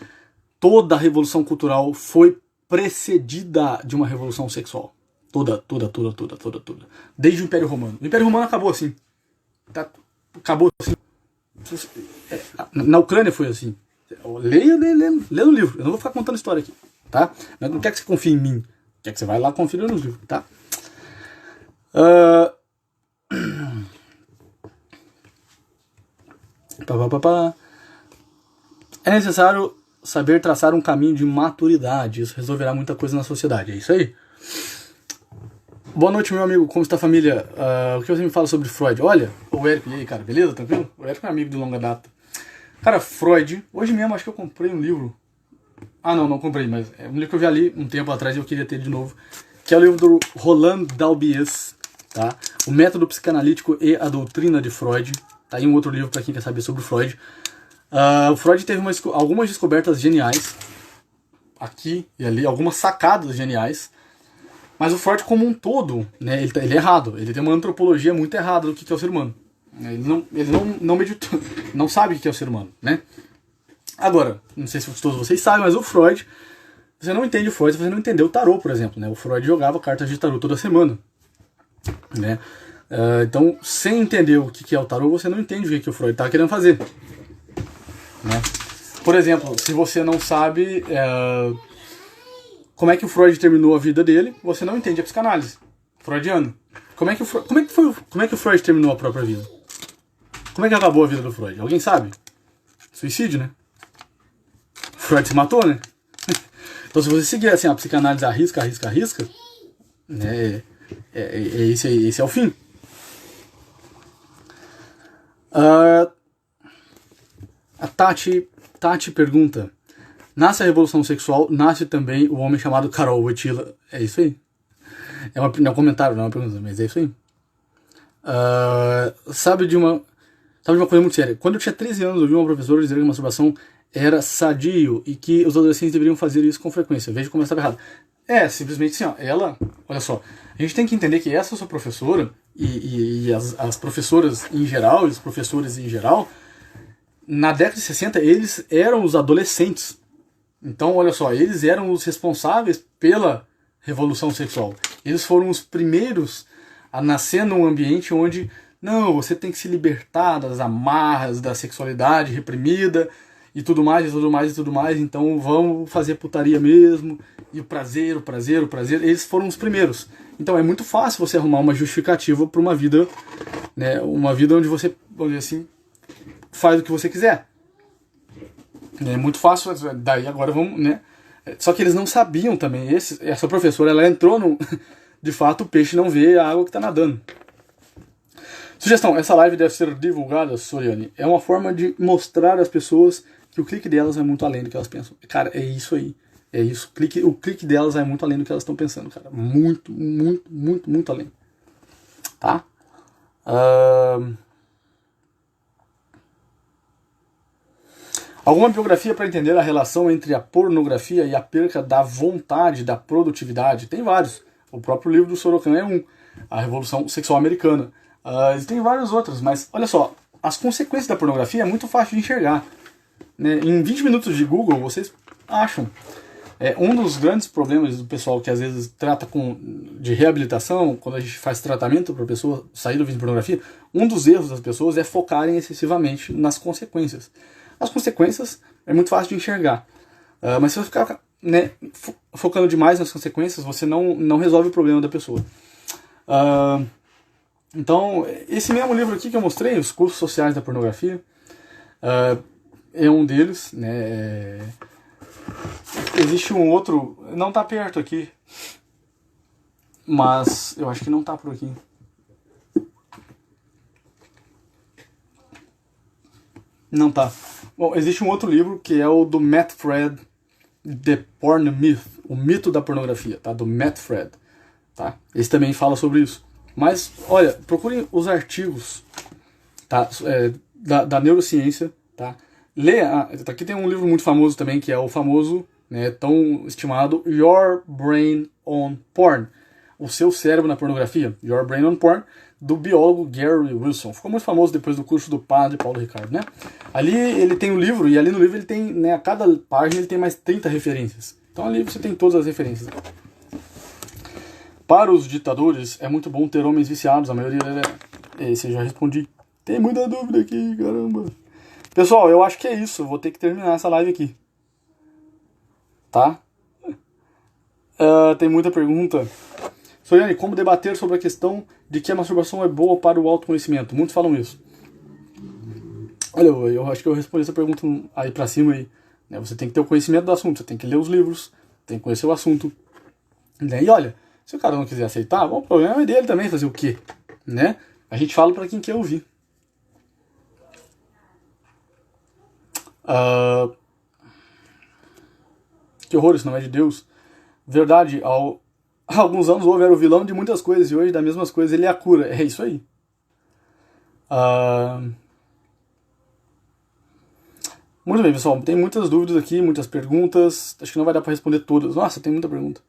A: Toda a revolução cultural foi precedida de uma revolução sexual. Toda. Desde o Império Romano. O Império Romano acabou assim. Acabou assim. Na Ucrânia foi assim. Lê no livro. Eu não vou ficar contando história aqui, tá? Eu não quero que você confie em mim. Quer que você vai lá conferir nos livros, tá? Pá, pá, pá, pá. É necessário saber traçar um caminho de maturidade. Isso resolverá muita coisa na sociedade. É isso aí. Boa noite, meu amigo. Como está a família? O que você me fala sobre Freud? Olha, o Érico, e aí, cara? Beleza? Tranquilo? O Érico é amigo de longa data. Cara, Freud. Hoje mesmo acho que eu comprei um livro. Ah, não comprei, mas é um livro que eu vi ali um tempo atrás e eu queria ter de novo. Que é o livro do Roland Dalbiez, tá? O Método Psicanalítico e a Doutrina de Freud. Tá aí um outro livro para quem quer saber sobre Freud. O Freud teve algumas descobertas geniais. Aqui e ali, algumas sacadas geniais. Mas o Freud como um todo, né, ele é errado. Ele tem uma antropologia muito errada do que é o ser humano. Ele não meditou, não sabe o que é o ser humano, né? Agora, não sei se todos vocês sabem, mas o Freud, você não entende o Freud se você não entendeu o tarô, por exemplo, né? O Freud jogava cartas de tarô toda semana, né? Então, sem entender o que é o tarô, você não entende o que o Freud está querendo fazer, né? Por exemplo, se você não sabe como é que o Freud terminou a vida dele, você não entende a psicanálise freudiana. Como é que o Freud terminou a própria vida? Como é que acabou a vida do Freud? Alguém sabe? Suicídio, né? Freud se matou, né? Então, se você seguir assim, a psicanálise arrisca, né, esse é o fim. A Tati pergunta: nasce a revolução sexual, nasce também o homem chamado Karol Wojtyla. É isso aí? Não é um comentário, não é uma pergunta, mas é isso aí. Sabe de uma coisa muito séria. Quando eu tinha 13 anos, eu vi uma professora dizer que a masturbação era sadio e que os adolescentes deveriam fazer isso com frequência. Veja como eu estava errado. Simplesmente assim, ó, olha só, a gente tem que entender que essa sua professora e as professoras em geral, e os professores em geral, na década de 60, eles eram os adolescentes. Então, olha só, eles eram os responsáveis pela revolução sexual. Eles foram os primeiros a nascer num ambiente onde, não, você tem que se libertar das amarras da sexualidade reprimida e tudo mais, então vamos fazer putaria mesmo, e o prazer. Eles foram os primeiros. Então é muito fácil você arrumar uma justificativa para uma vida, né, uma vida onde você, vamos dizer assim, faz o que você quiser. É muito fácil, daí agora vamos, né? Só que eles não sabiam também. Essa professora, ela entrou no... De fato, o peixe não vê a água que está nadando. Sugestão: essa live deve ser divulgada, Soriane. É uma forma de mostrar às pessoas que o clique delas vai muito além do que elas pensam. Cara, é isso aí. É isso. O clique delas vai muito além do que elas estão pensando, cara. Muito, muito, muito, muito além. Tá? Alguma biografia para entender a relação entre a pornografia e a perca da vontade, da produtividade? Tem vários. O próprio livro do Sorokin é um. A Revolução Sexual Americana. Existem vários outros, mas olha só. As consequências da pornografia é muito fácil de enxergar, né? Em 20 minutos de Google, vocês acham. Um dos grandes problemas do pessoal que às vezes trata de reabilitação, quando a gente faz tratamento para a pessoa sair do vício de pornografia, um dos erros das pessoas é focarem excessivamente nas consequências. As consequências é muito fácil de enxergar, mas se você ficar, né, focando demais nas consequências, você não resolve o problema da pessoa. Então, esse mesmo livro aqui que eu mostrei, Os Custos Sociais da Pornografia, é um deles, né? Existe um outro, não está perto aqui, mas eu acho que não está por aqui. Não tá. Bom, existe um outro livro que é o do Matt Fradd, The Porn Myth, o mito da pornografia, tá? Do Matt Fradd, tá? Esse também fala sobre isso. Mas, olha, procurem os artigos, tá? Da neurociência, tá? Leia, aqui tem um livro muito famoso também, que é o famoso, né, tão estimado Your Brain on Porn, o seu cérebro na pornografia, Your Brain on Porn, do biólogo Gary Wilson. Ficou muito famoso depois do curso do padre Paulo Ricardo, né? Ali ele tem o livro, e ali no livro ele tem, né, a cada página ele tem mais 30 referências. Então ali você tem todas as referências. Para os ditadores, é muito bom ter homens viciados, a maioria esse eu já respondi. Tem muita dúvida aqui, caramba. Pessoal, eu acho que é isso, eu vou ter que terminar essa live aqui. Tá? Tem muita pergunta. Soriane, como debater sobre a questão de que a masturbação é boa para o autoconhecimento? Muitos falam isso. Olha, eu acho que eu respondi essa pergunta aí pra cima aí. Né? Você tem que ter o conhecimento do assunto, você tem que ler os livros, tem que conhecer o assunto. Né? E olha, se o cara não quiser aceitar, bom, o problema é dele também fazer o quê? Né? A gente fala pra quem quer ouvir. Que horror, isso não é de Deus. Verdade, há alguns anos houve, era o vilão de muitas coisas, e hoje, das mesmas coisas, ele é a cura. É isso aí. Muito bem, pessoal. Tem muitas dúvidas aqui, muitas perguntas. Acho que não vai dar pra responder todas. Nossa, tem muita pergunta.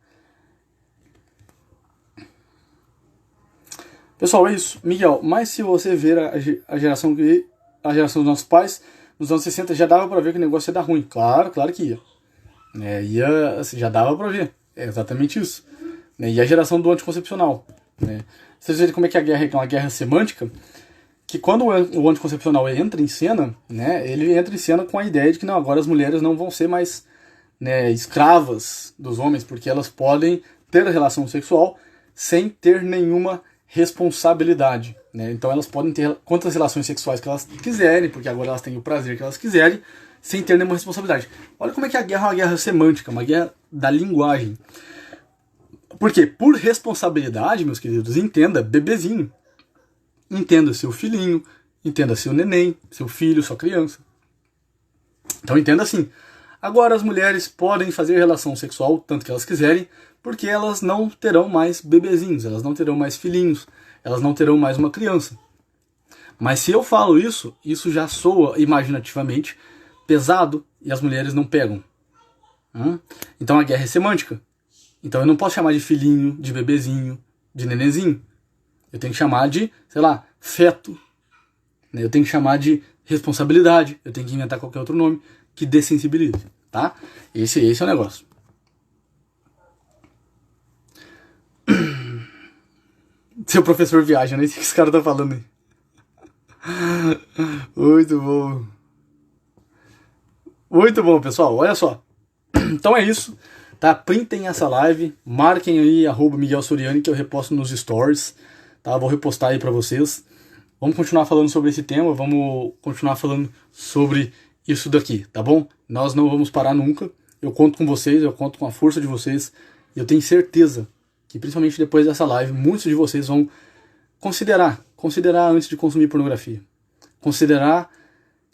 A: Pessoal, é isso. Miguel, mas se você ver a geração dos nossos pais, nos anos 60 já dava pra ver que o negócio ia dar ruim. Claro, claro que ia. Assim, já dava pra ver. É exatamente isso. E a geração do anticoncepcional. Vocês veem como é que a guerra é uma guerra semântica, que quando o anticoncepcional entra em cena, ele entra em cena com a ideia de que não, agora as mulheres não vão ser mais escravas dos homens, porque elas podem ter a relação sexual sem ter nenhuma responsabilidade. Então elas podem ter quantas relações sexuais que elas quiserem, porque agora elas têm o prazer que elas quiserem, sem ter nenhuma responsabilidade. Olha como é que a guerra é uma guerra semântica, uma guerra da linguagem. Porque por responsabilidade, meus queridos, entenda bebezinho. Entenda seu filhinho, entenda seu neném, seu filho, sua criança. Então entenda assim. Agora as mulheres podem fazer relação sexual tanto que elas quiserem, porque elas não terão mais bebezinhos, elas não terão mais filhinhos, elas não terão mais uma criança. Mas se eu falo isso, isso já soa imaginativamente pesado e as mulheres não pegam. Então a guerra é semântica. Então eu não posso chamar de filhinho, de bebezinho, de nenenzinho. Eu tenho que chamar de, sei lá, feto. Eu tenho que chamar de responsabilidade. Eu tenho que inventar qualquer outro nome que dessensibilize, tá? Esse é o negócio. Seu professor viaja, nem sei o que esse cara tá falando aí. Muito bom. Muito bom, pessoal. Olha só. Então é isso. Tá? Printem essa live. Marquem aí @Miguel Soriani, que eu reposto nos stories. Tá? Vou repostar aí pra vocês. Vamos continuar falando sobre esse tema. Vamos continuar falando sobre isso daqui, tá bom? Nós não vamos parar nunca. Eu conto com vocês, eu conto com a força de vocês. E eu tenho certeza que, principalmente depois dessa live, muitos de vocês vão considerar antes de consumir pornografia. Considerar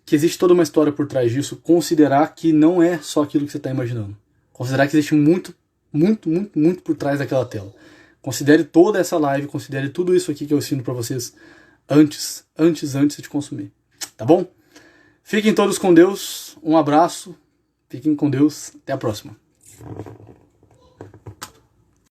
A: que existe toda uma história por trás disso. Considerar que não é só aquilo que você está imaginando. Considerar que existe muito, muito, muito, muito por trás daquela tela. Considere toda essa live, considere tudo isso aqui que eu ensino para vocês antes de consumir. Tá bom? Fiquem todos com Deus. Um abraço. Fiquem com Deus. Até a próxima.